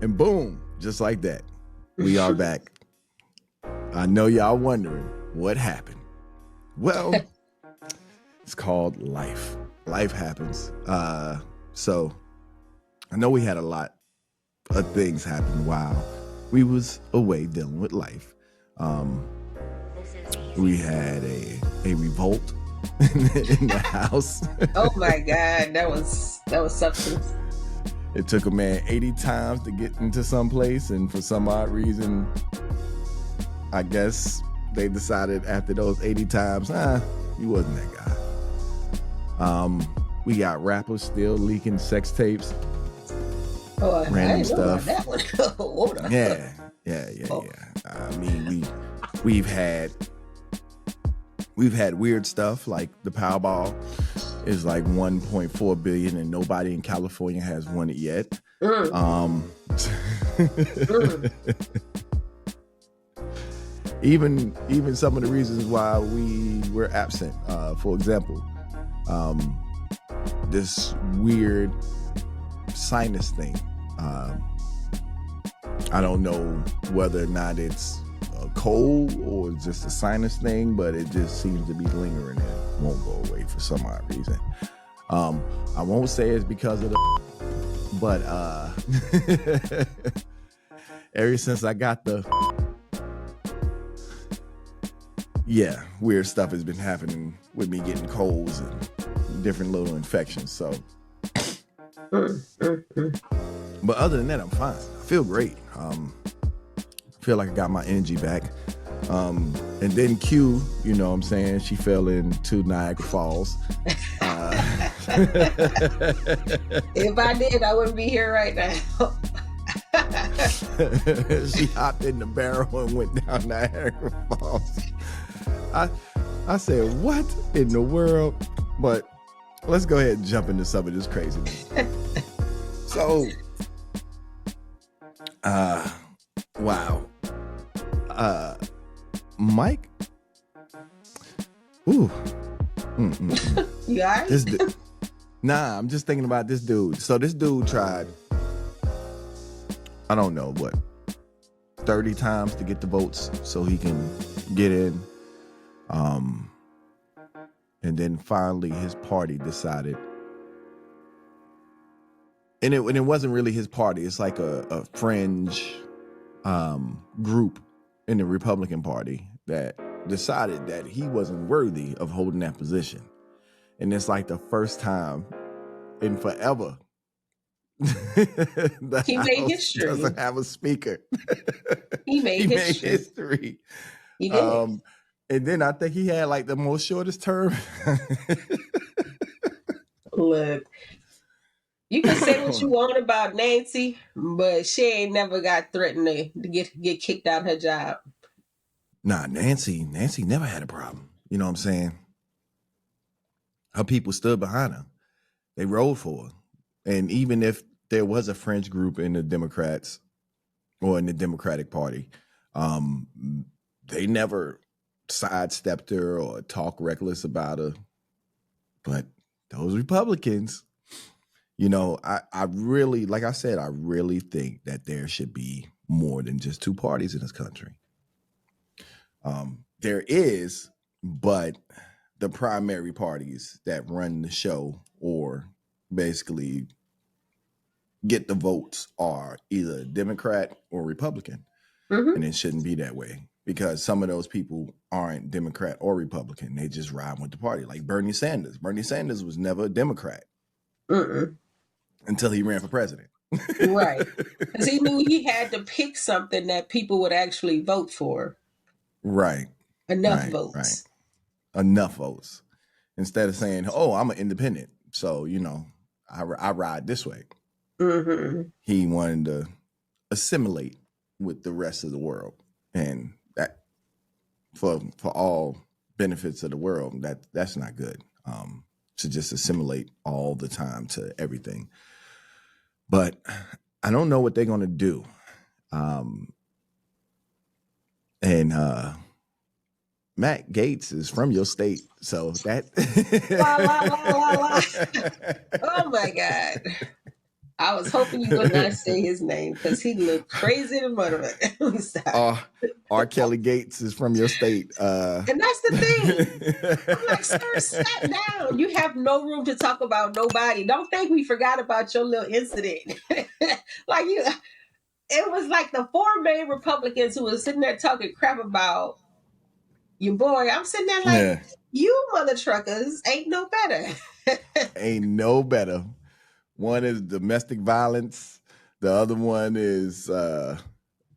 And boom, just like that, we are back. I know y'all wondering what happened. Well, it's called life. Life happens. So I know we had a lot of things happen while we was away dealing with life. We had a revolt in the house. Oh my God, that was substance. It took a man 80 times to get into some place, and for some odd reason, I guess they decided after those 80 times, he wasn't that guy. We got rappers still leaking sex tapes. Oh, random I stuff. That one. Hold on. Yeah. Oh. I mean, we've had weird stuff like the Powerball is like 1.4 billion, and nobody in California has won it yet. Even some of the reasons why we were absent. For example, this weird sinus thing. I don't know whether or not it's a cold or just a sinus thing, but it just seems to be lingering and won't go away for some odd reason. I won't say it's because of the, but ever since I got the, weird stuff has been happening with me getting colds and different little infections. So, but other than that, I'm fine. I feel great. I feel like I got my energy back. And then Q, you know what I'm saying, she fell into Niagara Falls. If I did, I wouldn't be here right now. She hopped in the barrel and went down Niagara Falls. I said, what in the world? But let's go ahead and jump into some of this craziness. So, wow. Mike? Ooh. You all right? Nah, I'm just thinking about this dude. So this dude tried, I don't know, what, 30 times to get the votes so he can get in. And then finally his party decided, and it wasn't really his party. It's like a fringe group in the Republican Party that decided that he wasn't worthy of holding that position. And it's like the first time in forever the He made House history. doesn't have a speaker. He made history. He did. And then I think he had like the most shortest term. Look, you can say what you want about Nancy, but she ain't never got threatened to get kicked out of her job. Nah, Nancy never had a problem. You know what I'm saying? Her people stood behind her. They rode for her. And even if there was a fringe group in the Democrats or in the Democratic Party, they never sidestepped her or talked reckless about her. But those Republicans, you know, I really, like I said, I really think that there should be more than just two parties in this country. There is, but the primary parties that run the show or basically get the votes are either Democrat or Republican. Mm-hmm. And it shouldn't be that way because some of those people aren't Democrat or Republican. They just ride with the party. Like Bernie Sanders. Bernie Sanders was never a Democrat until he ran for president. Right. Because he knew he had to pick something that people would actually vote for. Right. Enough votes. Right. Enough votes. Instead of saying, oh, I'm an independent. So, you know, I ride this way. Mm-hmm. He wanted to assimilate with the rest of the world. And that for all benefits of the world, that's not good. To just assimilate all the time to everything. But I don't know what they're going to do. And Matt Gaetz is from your state, so that. Oh my God! I was hoping you would not say his name because he looked crazy in front of it. Stop. R. Kelly Gates is from your state. And that's the thing. I'm like, sir, sit down. You have no room to talk about nobody. Don't think we forgot about your little incident. Like it was like the four main Republicans who was sitting there talking crap about your boy. I'm sitting there like, Yeah. you mother truckers ain't no better. Ain't no better. One is domestic violence. The other one is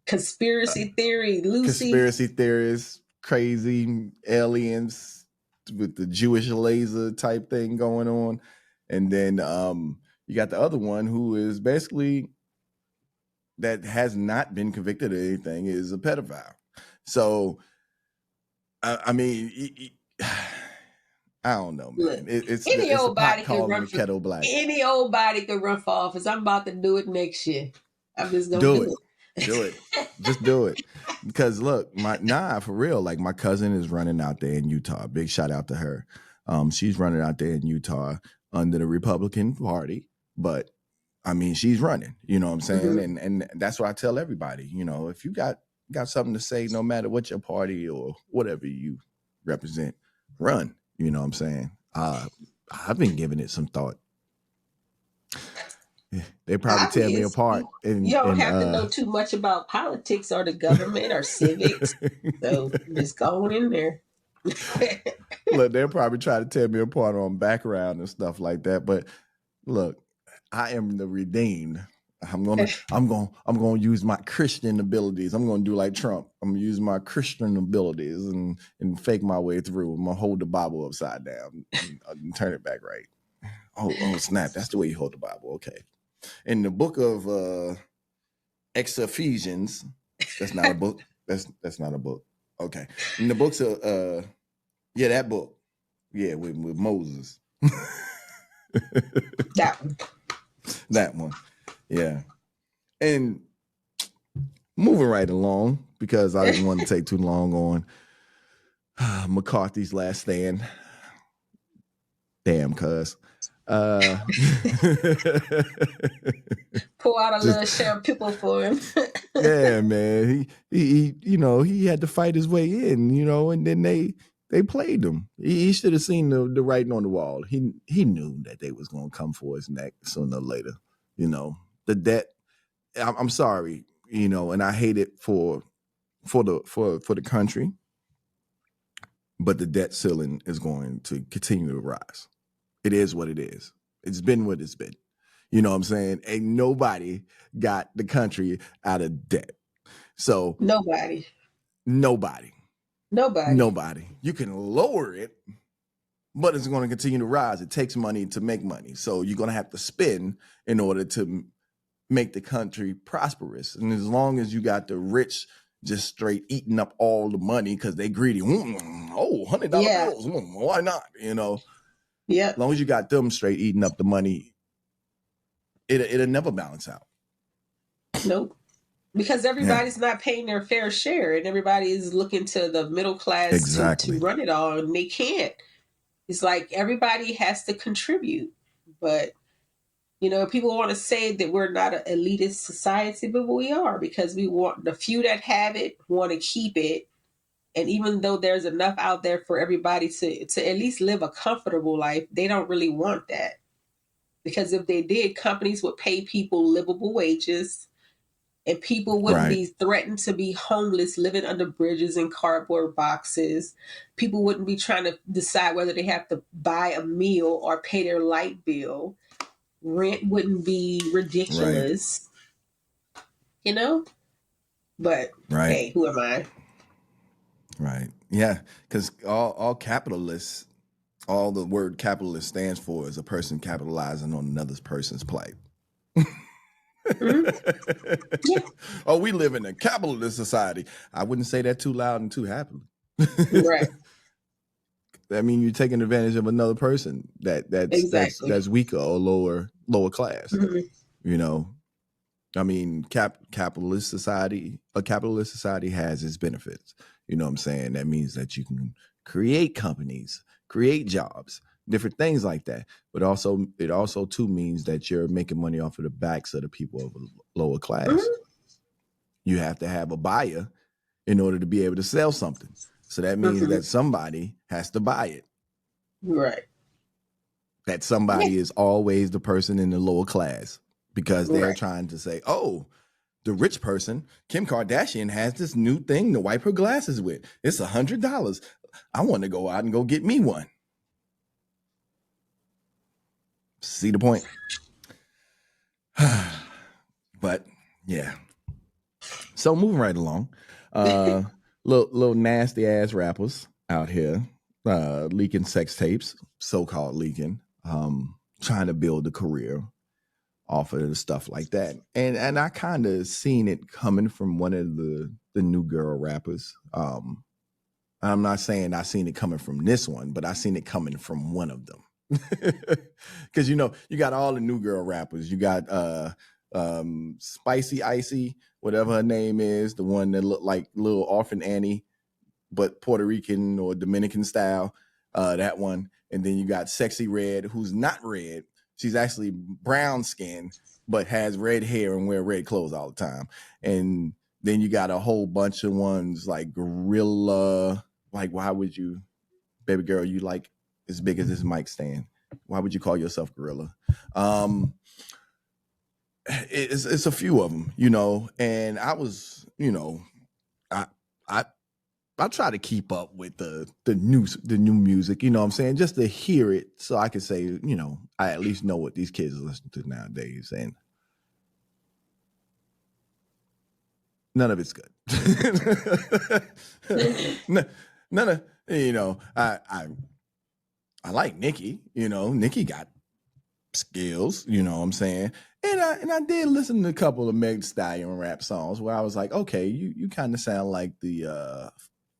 Conspiracy theory, Lucy. conspiracy theorists, crazy aliens with the Jewish laser type thing going on. And then you got the other one who is basically that has not been convicted of anything, is a pedophile. So I mean, I don't know, man. Look, It's any the old pot body can calling run the for kettle black. any old body can run for office. I'm about to do it next year. I'm just gonna Do do it. it. Do it. Just do it. Because look, for real, like my cousin is running out there in Utah. Big shout out to her. She's running out there in Utah under the Republican Party, but I mean, she's running, you know what I'm saying? Mhm. And that's what I tell everybody, you know, if you got something to say, no matter what your party or whatever you represent, run, you know what I'm saying? I've been giving it some thought. They probably tear me Obvious. apart You and don't have to know too much about politics or the government or civics. So just go on in there. look, they'll probably try to tear me apart on background and stuff like that. But look, I am the redeemed. I'm gonna use my Christian abilities. I'm gonna do like Trump. I'm gonna use my Christian abilities and fake my way through. I'm gonna hold the Bible upside down and turn it back right. Oh snap! That's the way you hold the Bible. Okay. In the book of Ephesians, that's not a book. That's not a book. Okay. In the books of that book. Yeah, with Moses. That one. That one. Yeah. And moving right along, because I didn't want to take too long on McCarthy's last stand. Damn, cuz. Pour out a little shampoo for him. Yeah, man. He he had to fight his way in, and then they played him. He should have seen the writing on the wall. He knew that they was gonna come for his neck sooner or later. The debt. I'm sorry, and I hate it for the country, but the debt ceiling is going to continue to rise. It is what it is. It's been what it's been. You know what I'm saying? Ain't nobody got the country out of debt. So Nobody. nobody. Nobody. You can lower it, but it's going to continue to rise. It takes money to make money. So you're going to have to spend in order to make the country prosperous. And as long as you got the rich just straight eating up all the money because they greedy. $100 bills. Why not? Yeah. As long as you got them straight eating up the money, it'll never balance out. Nope. Because everybody's not paying their fair share, and everybody is looking to the middle class Exactly. to run it all, and they can't. It's like everybody has to contribute. But, people want to say that we're not an elitist society, but we are, because we want the few that have it, want to keep it. And even though there's enough out there for everybody to at least live a comfortable life, they don't really want that. Because if they did, companies would pay people livable wages, and people wouldn't be threatened to be homeless, living under bridges and cardboard boxes. People wouldn't be trying to decide whether they have to buy a meal or pay their light bill. Rent wouldn't be ridiculous, But hey, who am I? Right. Yeah, because all capitalists, all the word capitalist stands for is a person capitalizing on another person's plight. Yeah. Oh, we live in a capitalist society. I wouldn't say that too loud and too happily. Right. I mean, you're taking advantage of another person that's weaker or lower class. Mm-hmm. I mean, a capitalist society has its benefits. You know what I'm saying? That means that you can create companies, create jobs, different things like that. But also, it also too means that you're making money off of the backs of the people of a lower class. Mhm. You have to have a buyer in order to be able to sell something. So that means Mhm. that somebody has to buy it. Right. That Yeah. somebody is always the person in the lower class because they're Right. trying to say, oh, the rich person, Kim Kardashian, has this new thing to wipe her glasses with. It's $100. I want to go out and go get me one. See the point? But yeah. So moving right along. Uh little nasty ass rappers out here leaking sex tapes, so-called leaking, trying to build a career off of the stuff like that. And I kind of seen it coming from one of the new girl rappers. I'm not saying I seen it coming from this one, but I seen it coming from one of them. Because you got all the new girl rappers. You got Spicy Icy, whatever her name is, the one that looked like little orphan Annie, but Puerto Rican or Dominican style. That one. And then you got Sexy Red, who's not red. She's actually brown skin, but has red hair and wear red clothes all the time. And then you got a whole bunch of ones like Gorilla. Like, why would you, baby girl, you like as big as this mic stand? Why would you call yourself Gorilla? It's a few of them, and I was, I I I try to keep up with the new music, you know what I'm saying, just to hear it so I can say, I at least know what these kids listen to nowadays, and none of it's good. None of I like Nicki, Nicki got skills, you know what I'm saying? And I did listen to a couple of Meg Stallion rap songs where I was like, okay, you kind of sound like the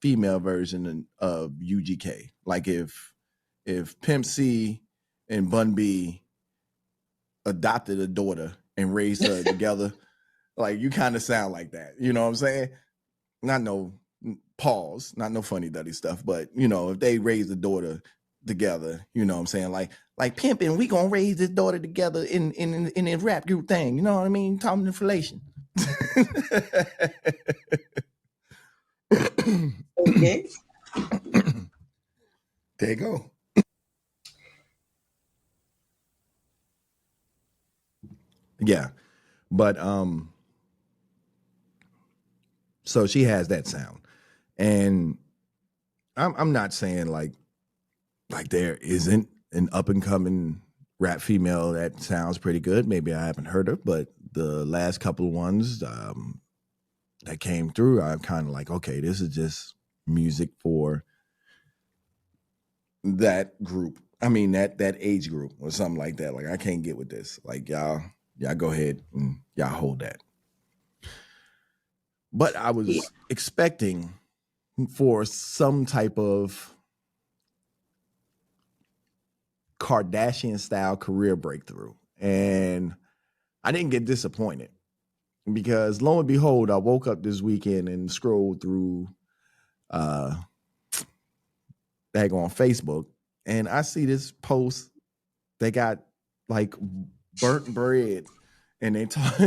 female version of UGK. Like if Pimp C and Bun B adopted a daughter and raised her together, like you kind of sound like that. You know what I'm saying? Not no pause, not no funny duddy stuff, but if they raise a daughter together, you know what I'm saying? Like pimping, we gonna raise this daughter together in a rap group thing. You know what I mean? Talking inflation. Okay. There you go. Yeah. But so she has that sound. And I'm not saying like there isn't an up and coming rap female that sounds pretty good. Maybe I haven't heard her, but the last couple of ones that came through, I'm kind of like, okay, this is just music for that group. I mean that age group or something like that. Like I can't get with this. Like y'all go ahead and y'all hold that. But I Yeah. was expecting for some type of Kardashian style career breakthrough. And I didn't get disappointed because lo and behold, I woke up this weekend and scrolled through uh on Facebook and I see this post. They got like burnt bread and they talk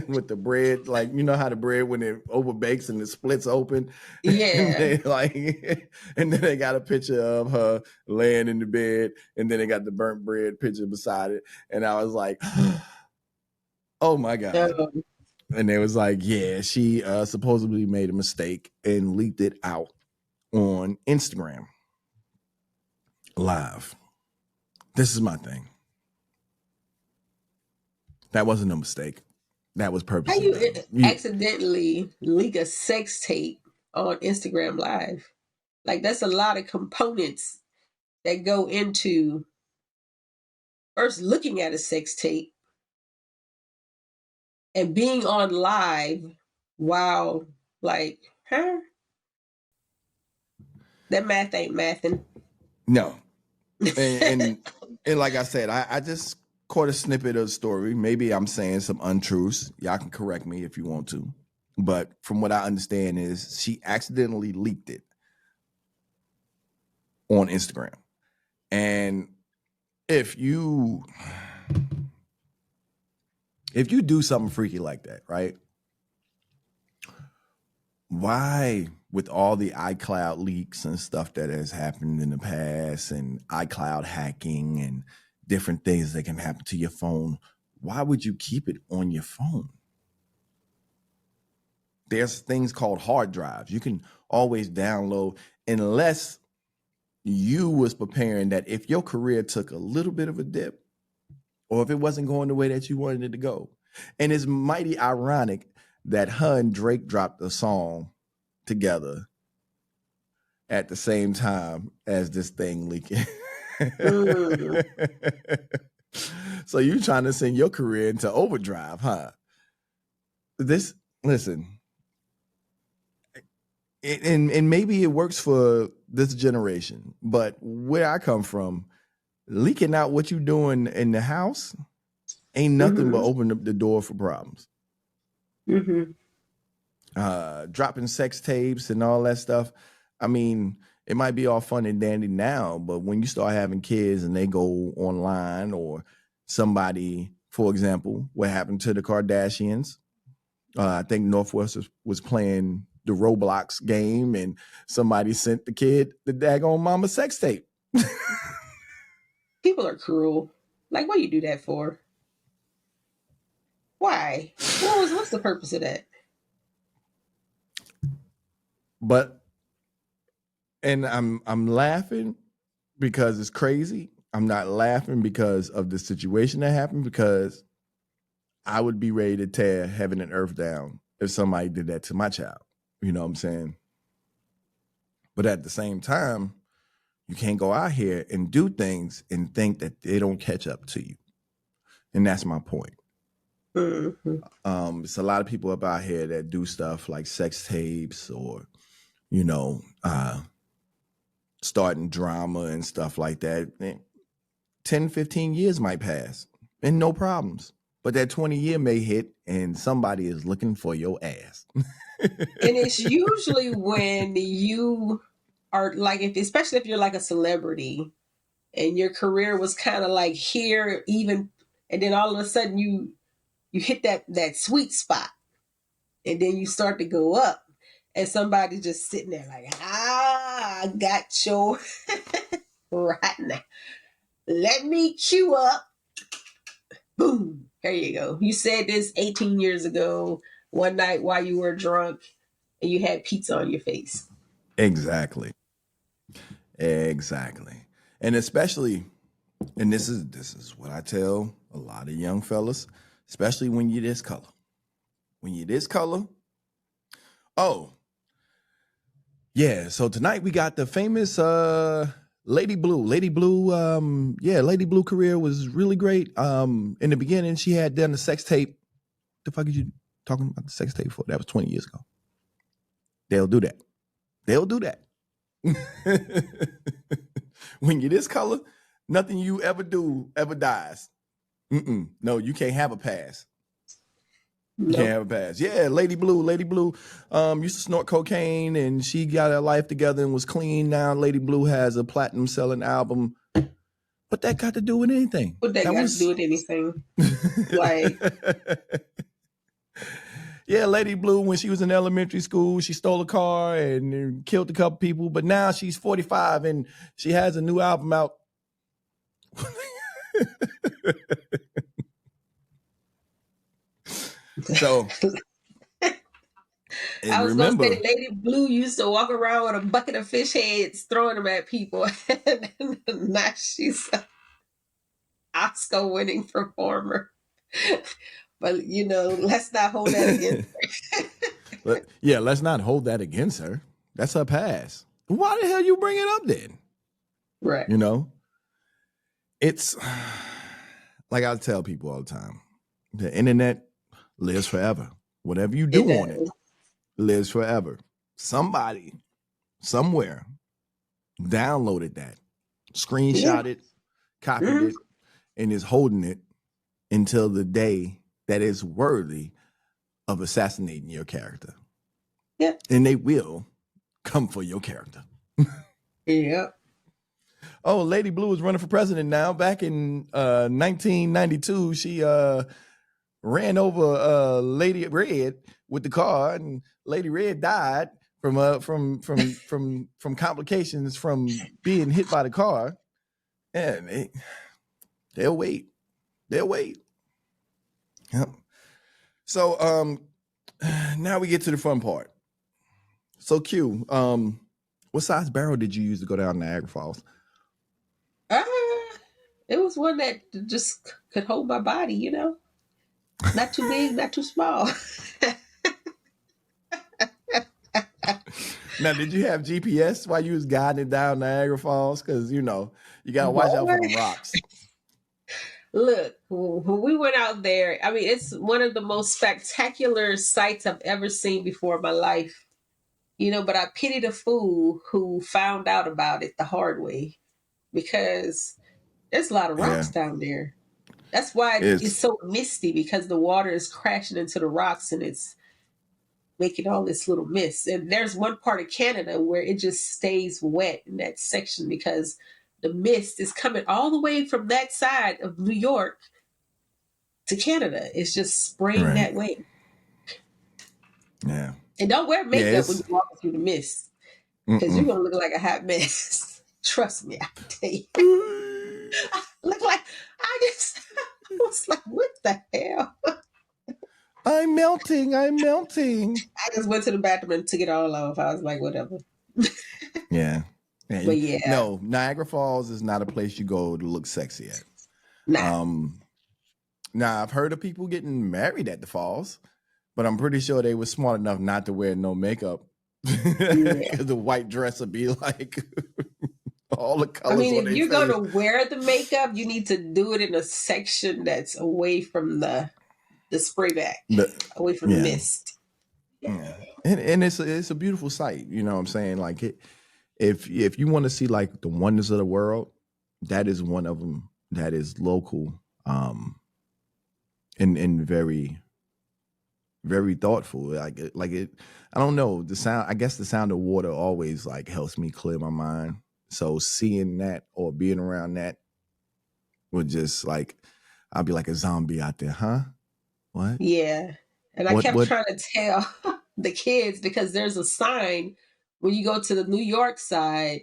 with the bread, like how the bread when it over bakes and it splits open, and Yeah. they like, and then they got a picture of her laying in the bed, and then they got the burnt bread picture beside it, and I was like, oh my god. Um, And they was like, yeah, she supposedly made a mistake and leaked it out on Instagram live. This is my thing. That wasn't a mistake. That was how purposely you done. You accidentally leak a sex tape on Instagram Live? Like that's a lot of components that go into first looking at a sex tape and being on live while like, huh? That math ain't mathing. no, and like I said, I just caught a snippet of the story. Maybe I'm saying some untruths. Y'all can correct me if you want to. But from what I understand is she accidentally leaked it on Instagram. And if you do something freaky like that, right? Why, with all the iCloud leaks and stuff that has happened in the past and iCloud hacking and different things that can happen to your phone, why would you keep it on your phone? There's things called hard drives. You can always download, unless you was preparing that if your career took a little bit of a dip or if it wasn't going the way that you wanted it to go. And it's mighty ironic that her and Drake dropped a song together at the same time as this thing leaking. So you trying to send your career into overdrive, huh? Listen, and maybe it works for this generation, but where I come from, leaking out what you doing in the house ain't nothing but open up the door for problems. Dropping sex tapes and all that stuff. I mean, it might be all fun and dandy now, but when you start having kids and they go online, or somebody, for example, what happened to the Kardashians? I think Northwest was playing the Roblox game and somebody sent the kid the daggone mama sex tape. People are cruel. Like, what do you do that for? Why? What's the purpose of that? And I'm laughing because it's crazy. I'm not laughing because of the situation that happened, because I would be ready to tear heaven and earth down if somebody did that to my child. You know what I'm saying? But at the same time, you can't go out here and do things and think that they don't catch up to you. And that's my point. It's a lot of people up out here that do stuff like sex tapes or, starting drama and stuff like that. 10, 15 years might pass and no problems. But that 20-year may hit and somebody is looking for your ass. And it's usually when you are like, especially if you're like a celebrity and your career was kind of like here, even, and then all of a sudden you hit that sweet spot, and then you start to go up, and somebody's just sitting there like, I got your right now. Let me cue up. Boom. There you go. You said this 18 years ago, one night while you were drunk and you had pizza on your face. Exactly. And especially, and this is what I tell a lot of young fellas, especially when you're this color. When you're this color, oh, yeah. So tonight we got the famous Lady Blue. Lady Blue, Lady Blue career was really great. In the beginning, she had done the sex tape. The fuck are you talking about the sex tape for? That was 20 years ago. They'll do that. When you're this color, nothing you ever do ever dies. No, you can't have a pass. Nope. Can't have a pass. Yeah, Lady Blue used to snort cocaine and she got her life together and was clean. Now Lady Blue has a platinum selling album. What that got to do with anything? What that got to do with anything? Like, yeah, Lady Blue, when she was in elementary school, she stole a car and killed a couple people. But now she's 45 and she has a new album out. So I was going to say Lady Blue used to walk around with a bucket of fish heads, throwing them at people. Now she's an Oscar-winning performer. But, let's not hold that against her. Let's not hold that against her. That's her past. Why the hell you bring it up then? Right. It's like I tell people all the time, the internet lives forever. Whatever you do on it lives forever. Somebody, somewhere, downloaded that, screenshot it, copied it, and is holding it until the day that is worthy of assassinating your character. Yeah. And they will come for your character. Yeah. Oh, Lady Blue is running for president now. Back in 1992, she ran over Lady Red with the car, and Lady Red died from complications from being hit by the car. And they'll wait. They'll wait. Yep. So now we get to the fun part. So Q, what size barrel did you use to go down Niagara Falls? It was one that just could hold my body, you know, not too big, not too small. Now, did you have GPS while you was guiding down Niagara Falls? Because you know you gotta watch out for the rocks. Look, when we went out there, I mean, it's one of the most spectacular sights I've ever seen before in my life. You know, but I pity the fool who found out about it the hard way, because there's a lot of Yeah, rocks down there. That's why it's it's so misty, because the water is crashing into the rocks and it's making all this little mist. And there's one part of Canada where it just stays wet in that section because the mist is coming all the way from that side of New York to Canada. It's just spraying right. that way. Yeah, And don't wear yeah. makeup when It's you walk through the mist, because you're mm-mm. going to look like a hot mess. Trust me, I can tell you. I look like, I was like, what the hell? I'm melting. I'm melting. I just went to the bathroom and took it all off. I was like, whatever. Yeah. But yeah, No, Niagara Falls is not a place you go to look sexy at. nah. Um, Now I've heard of people getting married at the falls, but I'm pretty sure they were smart enough not to wear no makeup Yeah. because the white dress would be like all the I colors mean, on if their you're going face. to wear the makeup, you need to do it in a section that's away from the spray back, The, away from the yeah, mist. yeah, and it's a beautiful sight. You know what I'm saying? Like if you want to see like the wonders of the world, that is one of them. That is local, and very very thoughtful. Like it. I don't know the sound. I guess the sound of water always like helps me clear my mind. So seeing that or being around that would just like I'll be like a zombie out there, huh? What? Yeah. And I What? kept What? trying to tell the kids, because there's a sign when you go to the New York side.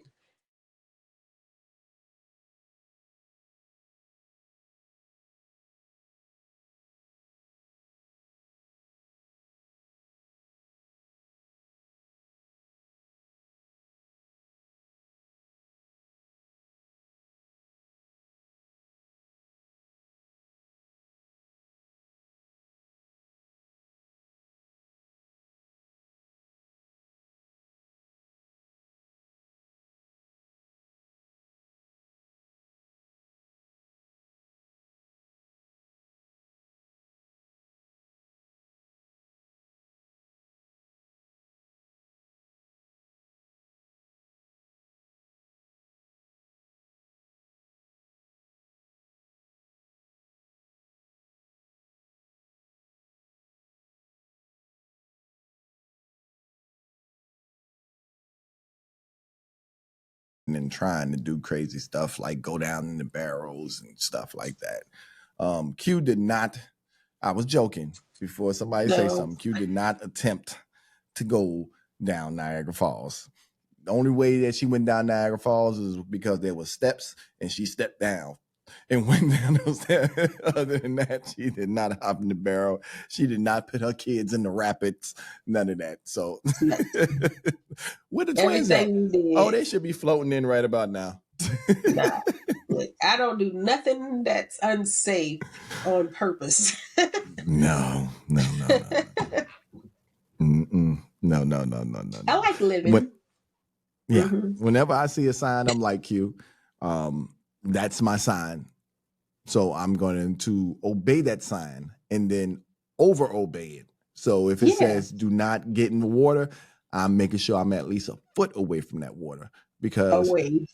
And trying to do crazy stuff like go down in the barrels and stuff like that. Q did not. I was joking before somebody say No. something. Q did not attempt to go down Niagara Falls. The only way that she went down Niagara Falls is because there were steps and she stepped down and went down those steps. Other than that, she did not hop in the barrel. She did not put her kids in the rapids. None of that. So where the twins at? Everything we Oh, did. they should be floating in right about now. Nah. Look, I don't do nothing that's unsafe on purpose. No, no, no, no, no. Mm-mm. No, no, no, no, no, I no. like When, living. yeah, Hmm. whenever I see a sign, I'm like you. That's my sign. So I'm going to obey that sign and then over obey it. So if it Yeah, says do not get in the water, I'm making sure I'm at least a foot away from that water because away.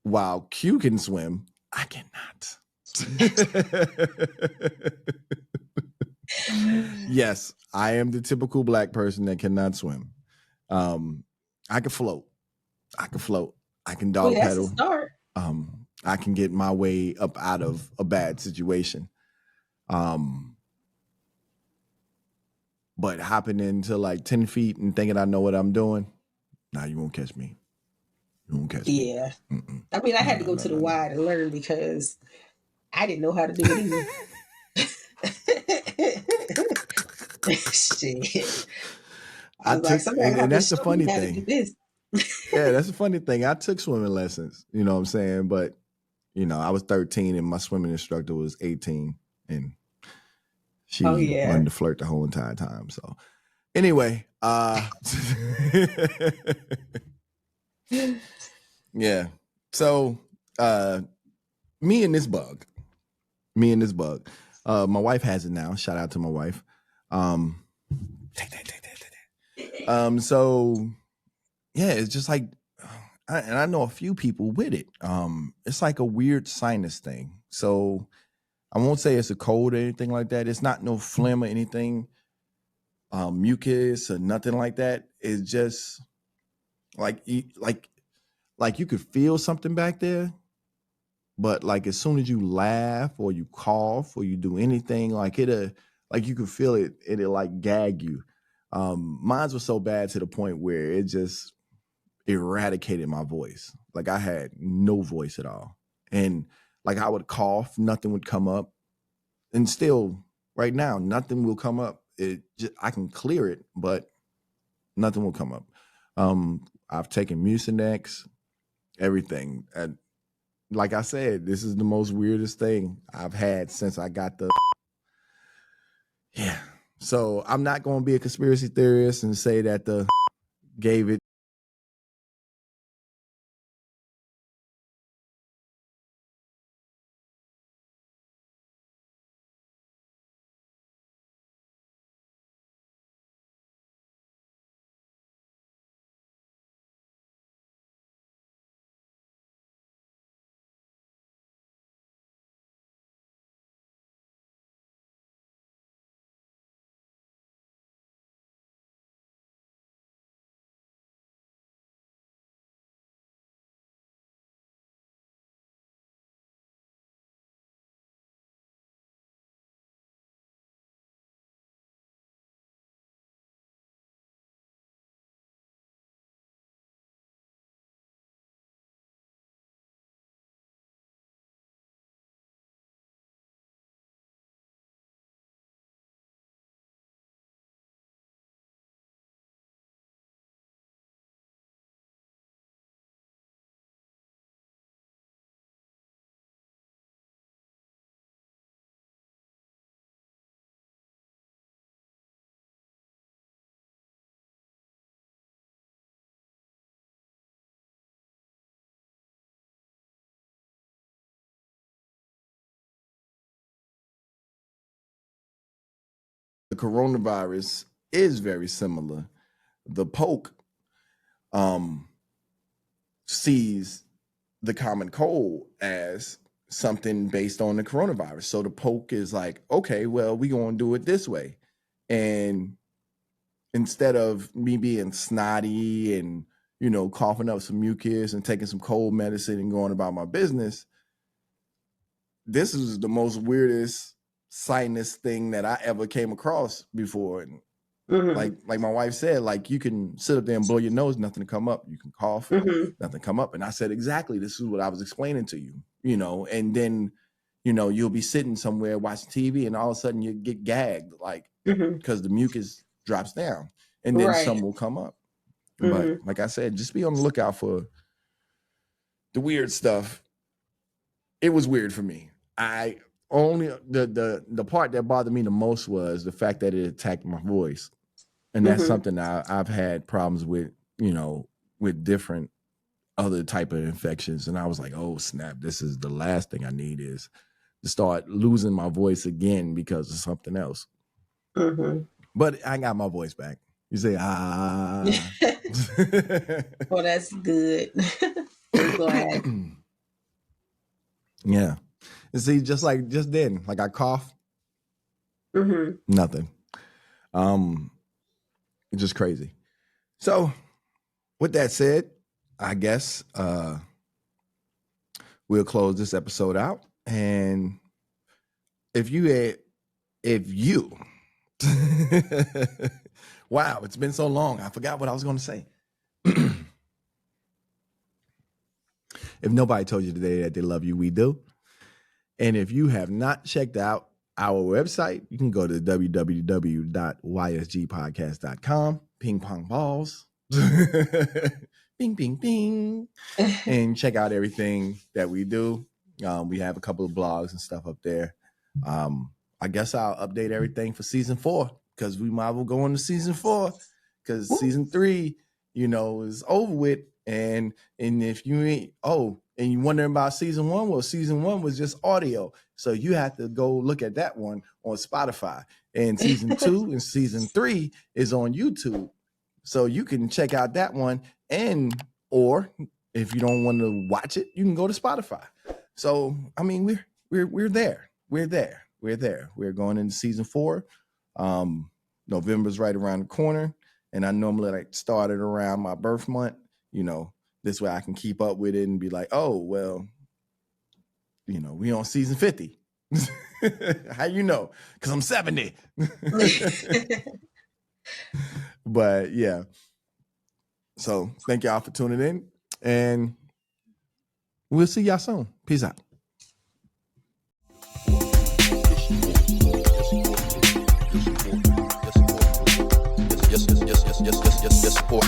while Q can swim, I cannot. Yes, I am the typical black person that cannot swim. Um, I can float. I can float. I can Well, dog that's a pedal. start. I can get my way up out of a bad situation. But hopping into like 10 feet and thinking I know what I'm doing, nah, you won't catch me. You won't catch me. Yeah. Mm-mm. I mean, I No, had to no, go no, to the no, no. Y to learn because I didn't know how to do it either. Shit. I I was like, took, somebody and have to that's the show me funny how to do thing. this. Yeah, that's the funny thing. I took swimming lessons, you know what I'm saying? But, I was 13 and my swimming instructor was 18 and Oh she yeah. wanted to flirt the whole entire time. So anyway, yeah. So me and this bug, my wife has it now. Shout out to my wife. Take that. So yeah, it's just like, and I know a few people with it. It's like a weird sinus thing. So I won't say it's a cold or anything like that. It's not no phlegm or anything, mucus or nothing like that. It's just like like you could feel something back there, but like as soon as you laugh or you cough or you do anything, like like you could feel it, it'll like gag you. Mine was so bad to the point where it just eradicated my voice. Like I had no voice at all. And like I would cough, nothing would come up. And still right now, nothing will come up. I can clear it, but nothing will come up. I've taken Mucinex, everything. And like I said, this is the most weirdest thing I've had since I got the yeah. So I'm not going to be a conspiracy theorist and say that the gave it. The coronavirus is very similar. The poke um, sees the common cold as something based on the coronavirus. So the poke is like, okay, well, we gonna do it this way. And instead of me being snotty and coughing up some mucus and taking some cold medicine and going about my business, this is the most weirdest sinus thing that I ever came across before. And Mm-hmm. like my wife said, like you can sit up there and blow your nose, nothing to come up. You can cough, Mm-hmm. nothing come up. And I said, exactly, this is what I was explaining to you, and then, you'll be sitting somewhere watching TV and all of a sudden you get gagged, like, Mm-hmm. because the mucus drops down and then Right. some will come up. But Mm-hmm. like I said, just be on the lookout for the weird stuff. It was weird for me. I only the part that bothered me the most was the fact that it attacked my voice. And that's Mm-hmm. something I've had problems with, with different other type of infections. And I was like, oh snap, this is the last thing I need is to start losing my voice again because of something else. Mm-hmm. But I got my voice back. You say, ah. Well, that's good. I'm glad. Yeah. And see, just then, like I cough, Mm-hmm. nothing. Um, it's just crazy. So with that said, I guess we'll close this episode out. And if you wow, it's been so long. I forgot what I was going to say. If nobody told you today that they love you, we do. And if you have not checked out our website, you can go to www.ysgpodcast.com. Ping pong balls. Bing, bing, bing. And check out everything that we do. We have a couple of blogs and stuff up there. I guess I'll update everything for season 4 because we might as well go on to season 4 because season 3, is over with. And if you ain't, and you're wondering about season 1, well, season 1 was just audio. So you have to go look at that one on Spotify. And season 2 and season 3 is on YouTube. So you can check out that one. Or if you don't want to watch it, you can go to Spotify. So, I mean, we're there. We're there. We're going into season 4. November's right around the corner. And I normally like start it around my birth month. This way I can keep up with it and be like, oh, well, we on season 50. How you know? Because I'm 70. But yeah. So thank y'all for tuning in. And we'll see y'all soon. Peace out. Yes, support.